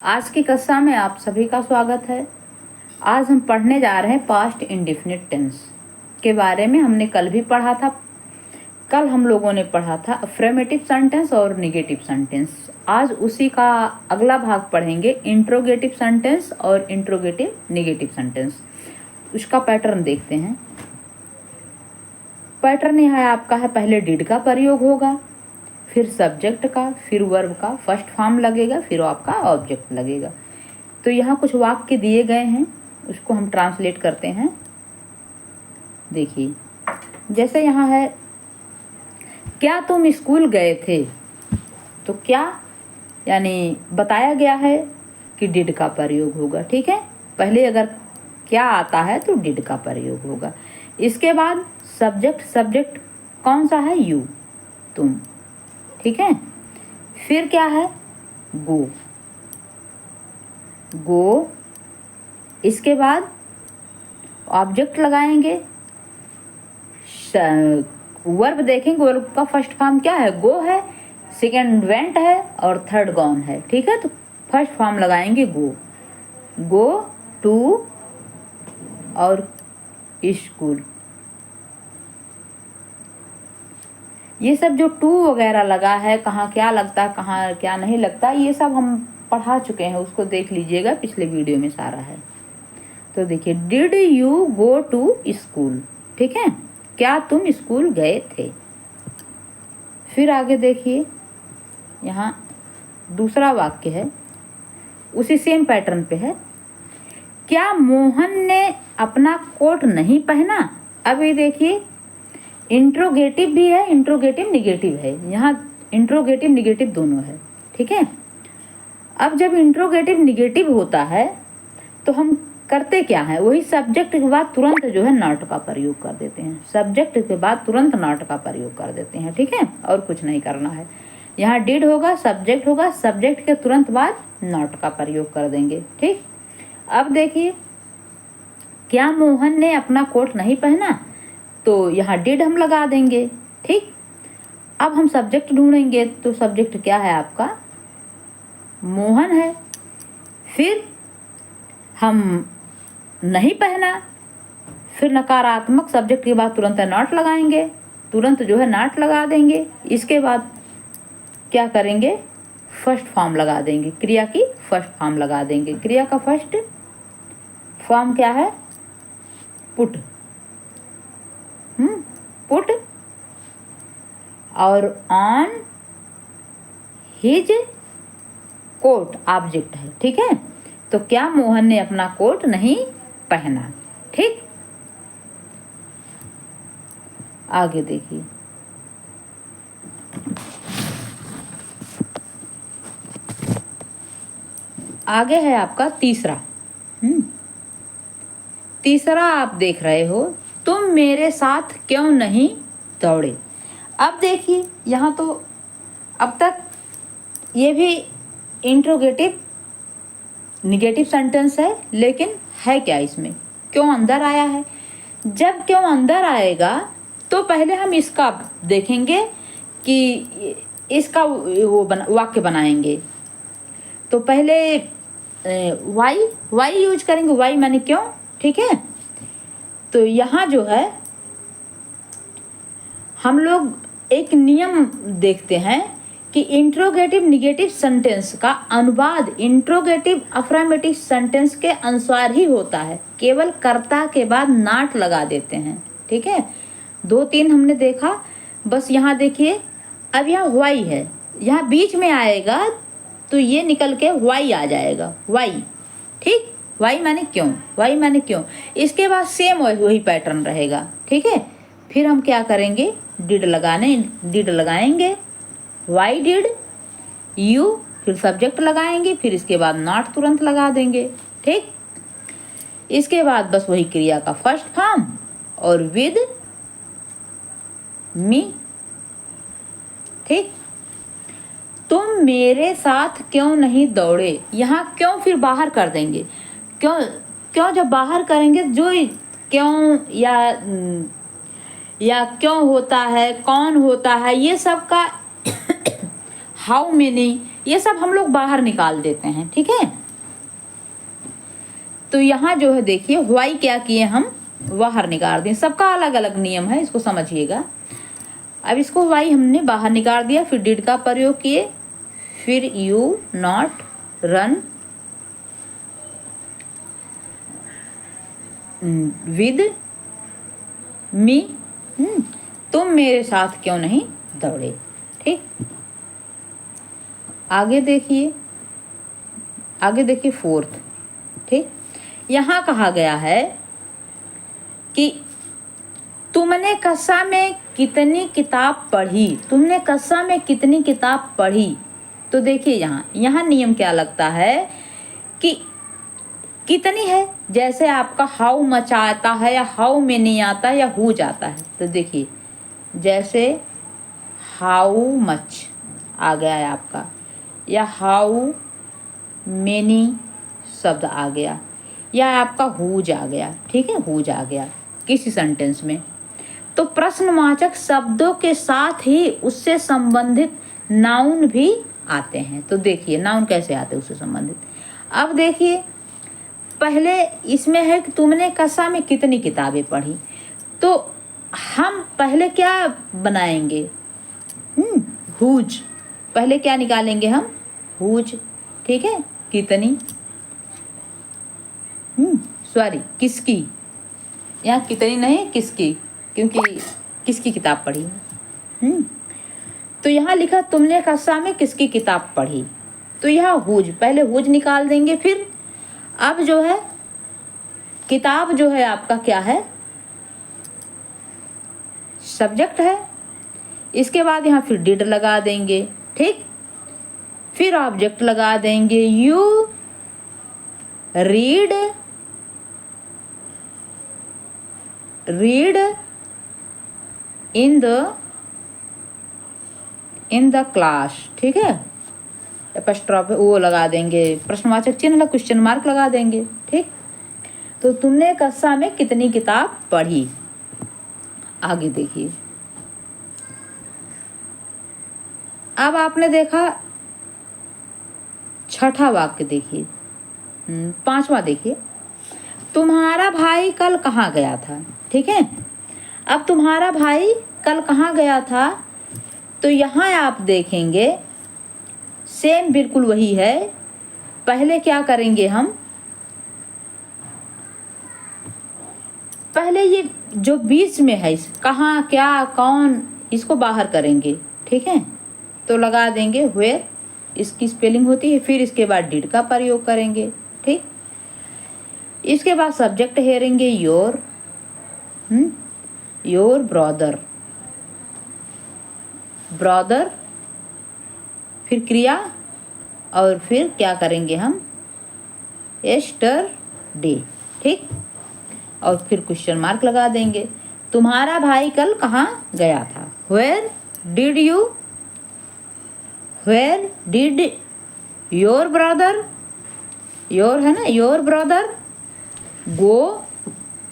आज की कक्षा में आप सभी का स्वागत है। आज हम पढ़ने जा रहे हैं पास्ट इंडेफिनिट टेंस के बारे में। हमने कल भी पढ़ा था। कल हम लोगों ने पढ़ा था अफर्मेटिव सेंटेंस और निगेटिव सेंटेंस। आज उसी का अगला भाग पढ़ेंगे, इंट्रोगेटिव सेंटेंस और इंट्रोगेटिव निगेटिव सेंटेंस। उसका पैटर्न देखते हैं। पैटर्न यह आपका है, पहले डिड का प्रयोग होगा, फिर सब्जेक्ट का, फिर वर्ब का फर्स्ट फॉर्म लगेगा, फिर आपका ऑब्जेक्ट लगेगा। तो यहाँ कुछ वाक्य दिए गए हैं, उसको हम ट्रांसलेट करते हैं। देखिए, जैसे यहाँ है, क्या तुम स्कूल गए थे? तो क्या यानी बताया गया है कि डिड का प्रयोग होगा। ठीक है, पहले अगर क्या आता है तो डिड का प्रयोग होगा। इसके बाद सब्जेक्ट कौन सा है? यू, तुम। ठीक है, फिर क्या है? गो। इसके बाद ऑब्जेक्ट लगाएंगे, वर्ब देखेंगे। वर्ब का फर्स्ट फॉर्म क्या है? गो है, सेकंड वेंट है और थर्ड गॉन है। ठीक है, तो फर्स्ट फॉर्म लगाएंगे गो टू और स्कूल। ये सब जो टू वगैरह लगा है, कहाँ क्या लगता है, कहाँ क्या नहीं लगता, ये सब हम पढ़ा चुके हैं, उसको देख लीजिएगा, पिछले वीडियो में सारा है। तो देखिए, did you go to school? ठीक है, क्या तुम स्कूल गए थे? फिर आगे देखिए, यहाँ दूसरा वाक्य है, उसी सेम पैटर्न पे है। क्या मोहन ने अपना कोट नहीं पहना? अब ये देखिए, इंट्रोगेटिव भी है, इंट्रोगेटिव निगेटिव है। यहाँ इंट्रोगेटिव निगेटिव दोनों है। ठीक है, अब जब इंट्रोगेटिव निगेटिव होता है तो हम करते क्या है, वही सब्जेक्ट के बाद तुरंत जो है नॉट का प्रयोग कर देते हैं। सब्जेक्ट के बाद तुरंत नॉट का प्रयोग कर देते हैं। ठीक है, और कुछ नहीं करना है। यहाँ डिड होगा, सब्जेक्ट होगा, सब्जेक्ट के तुरंत बाद नॉट का प्रयोग कर देंगे। ठीक, अब देखिए, क्या मोहन ने अपना कोट नहीं पहना? तो यहाँ डिड हम लगा देंगे। ठीक, अब हम सब्जेक्ट ढूंढेंगे, तो सब्जेक्ट क्या है आपका? मोहन है। फिर हम नहीं पहना, फिर नकारात्मक सब्जेक्ट के बाद तुरंत नॉट लगाएंगे, तुरंत जो है नॉट लगा देंगे। इसके बाद क्या करेंगे? फर्स्ट फॉर्म लगा देंगे, क्रिया की फर्स्ट फॉर्म लगा देंगे। क्रिया का फर्स्ट फॉर्म क्या है? पुट। पुट और ऑन हिज कोट ऑब्जेक्ट है। ठीक है, तो क्या मोहन ने अपना कोट नहीं पहना? ठीक, आगे देखिए, आगे है आपका तीसरा। तीसरा आप देख रहे हो, तुम मेरे साथ क्यों नहीं दौड़े? अब देखिए, यहाँ तो अब तक ये भी इंट्रोगेटिव निगेटिव सेंटेंस है, लेकिन है क्या इसमें? क्यों अंदर आया है? जब क्यों अंदर आएगा तो पहले हम इसका देखेंगे कि इसका वो वाक्य बनाएंगे। तो पहले वाई यूज करेंगे। वाई माने क्यों। ठीक है, तो यहाँ जो है हम लोग एक नियम देखते हैं कि इंट्रोगेटिव निगेटिव सेंटेंस का अनुवाद इंट्रोगेटिव अफर्मेटिव सेंटेंस के अनुसार ही होता है। केवल कर्ता के बाद नॉट लगा देते हैं। ठीक है, 2-3 हमने देखा। बस यहाँ देखिए, अब यहाँ वाई है, यहाँ बीच में आएगा तो ये निकल के वाई आ जाएगा, वाई। ठीक, वाई माने क्यों, वाई माने क्यों। इसके बाद सेम वही पैटर्न रहेगा। ठीक है, फिर हम क्या करेंगे? डिड लगाएंगे, वाई डिड यू, फिर सब्जेक्ट लगाएंगे, फिर इसके बाद नॉट तुरंत लगा देंगे। ठीक, इसके बाद बस वही क्रिया का फर्स्ट फॉर्म और विद मी। ठीक, तुम मेरे साथ क्यों नहीं दौड़े? यहाँ क्यों फिर बाहर कर देंगे। क्यों जब बाहर करेंगे, जो क्यों या क्यों होता है, कौन होता है, ये सब का हाउ मेनी, ये सब हम लोग बाहर निकाल देते हैं, ठीक है। तो यहाँ जो है देखिए व्हाई क्या किए हम, बाहर निकाल दिए। सबका अलग अलग नियम है, इसको समझिएगा। अब इसको व्हाई हमने बाहर निकाल दिया, फिर डिड का प्रयोग किए, फिर you not run with me, तुम मेरे साथ क्यों नहीं दौड़े, ठीक। आगे देखिए, आगे देखिए फोर्थ, ठीक। यहाँ कहा गया है कि तुमने कक्षा में कितनी किताब पढ़ी, तुमने कक्षा में कितनी किताब पढ़ी। तो देखिए यहाँ नियम क्या लगता है कि कितनी है, जैसे आपका हाउ मच आता है या हाउ मेनी आता है या हु जाता है। तो देखिए जैसे हाउ मच आ गया है आपका, या हाउ मेनी शब्द आ गया, या आपका हुज आ गया, ठीक है, हुज आ गया किसी सेंटेंस में। तो प्रश्नवाचक शब्दों के साथ ही उससे संबंधित नाउन भी आते हैं। तो देखिए नाउन कैसे आते हैं उससे संबंधित। अब देखिए पहले इसमें है कि तुमने कक्षा में कितनी किताबें पढ़ी, तो हम पहले क्या बनाएंगे, हुज, पहले क्या निकालेंगे हम, हुज, ठीक है, कितनी, सॉरी किसकी, यहाँ कितनी नहीं किसकी, क्योंकि किसकी किताब पढ़ी। तो यहाँ लिखा तुमने कक्षा में किसकी किताब पढ़ी, तो यहाँ हुज, पहले हुज निकाल देंगे। फिर अब जो है किताब जो है आपका क्या है, सब्जेक्ट है। इसके बाद यहाँ फिर डिड लगा देंगे, ठीक, फिर ऑब्जेक्ट लगा देंगे, you read in the class, ठीक है, एपस्ट्रॉफ वो लगा देंगे, प्रश्नवाचक चिन्ह क्वेश्चन मार्क लगा देंगे, ठीक। तो तुमने कक्षा में कितनी किताब पढ़ी। आगे देखिए, अब आपने देखा छठा वाक्य, देखिए पांचवा देखिए, तुम्हारा भाई कल कहाँ गया था, ठीक है। अब तुम्हारा भाई कल कहाँ गया था, तो यहाँ आप देखेंगे सेम बिल्कुल वही है। पहले क्या करेंगे हम, पहले ये जो बीच में है कहाँ क्या कौन, इसको बाहर करेंगे, ठीक है। तो लगा देंगे वेयर, इसकी स्पेलिंग होती है, फिर इसके बाद डिड का प्रयोग करेंगे, ठीक। इसके बाद सब्जेक्ट हेरेंगे योर, योर ब्रदर, ब्रदर, फिर क्रिया, और फिर क्या करेंगे हम, यस्टरडे, ठीक, और फिर क्वेश्चन मार्क लगा देंगे। तुम्हारा भाई कल कहाँ गया था, where did you, where did your brother, your है ना, योर ब्रदर गो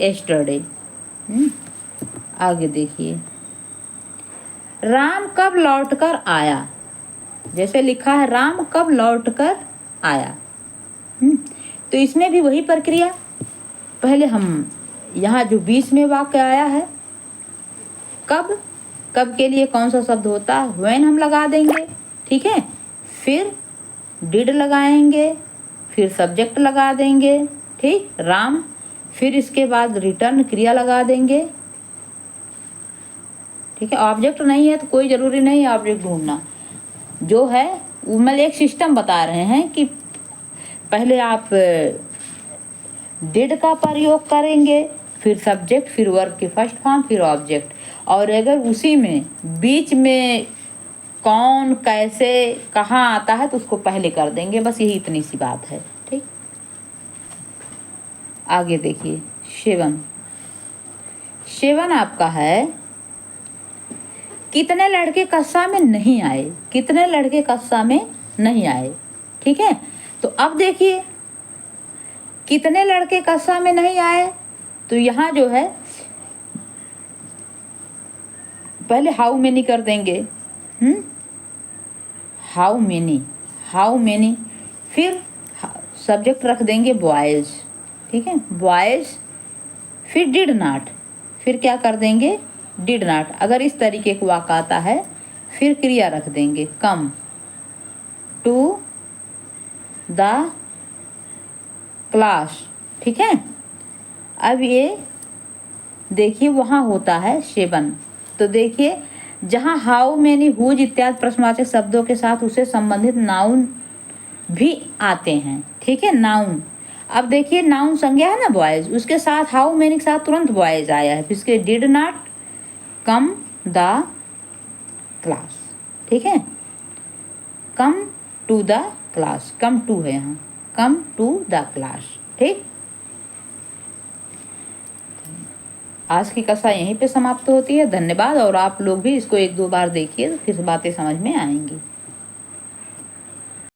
यस्टरडे। आगे देखिए, राम कब लौटकर आया, जैसे लिखा है राम कब लौटकर आया। तो इसमें भी वही प्रक्रिया, पहले हम यहाँ जो बीच में वाक्य आया है कब, कब के लिए कौन सा शब्द होता है, व्हेन हम लगा देंगे, ठीक है। फिर डिड लगाएंगे, फिर सब्जेक्ट लगा देंगे, ठीक, राम, फिर इसके बाद रिटर्न क्रिया लगा देंगे, ठीक है। ऑब्जेक्ट नहीं है तो कोई ज़रूरी नहीं है ऑब्जेक्ट ढूंढना, जो है वो मैं एक सिस्टम बता रहे हैं कि पहले आप डिड का प्रयोग करेंगे, फिर सब्जेक्ट, फिर वर्ब की फर्स्ट फॉर्म, फिर ऑब्जेक्ट, और अगर उसी में बीच में कौन कैसे कहाँ आता है तो उसको पहले कर देंगे, बस यही इतनी सी बात है, ठीक। आगे देखिए, सेवन, सेवन आपका है कितने लड़के कक्षा में नहीं आए, कितने लड़के कक्षा में नहीं आए, ठीक है। तो अब देखिए कितने लड़के कक्षा में नहीं आए, तो यहाँ जो है पहले हाउ मेनी कर देंगे, हाउ मेनी, फिर सब्जेक्ट रख देंगे बॉयज़, ठीक है, बॉयज़, फिर डिड नॉट, फिर क्या कर देंगे डिड नॉट। अगर इस तरीके का वाक्य आता है फिर क्रिया रख देंगे कम टू द क्लास, ठीक है। अब ये देखिए वहाँ होता है 7, तो देखिए जहाँ हाउ मेनी, हुज इत्यादि प्रश्नवाचक शब्दों के साथ उसे संबंधित नाउन भी आते हैं, ठीक है, नाउन। अब देखिए नाउन संज्ञा है ना बॉयज, उसके साथ हाउ मेनी के साथ तुरंत बॉयज आया है, फिर इसके did not, come the class, ठीक है, come to the class, come to है यहाँ, कम टू द क्लास, ठीक। आज की कक्षा यहीं पे समाप्त होती है। धन्यवाद। और आप लोग भी इसको 1-2 बार देखिए तो फिर बातें समझ में आएंगी।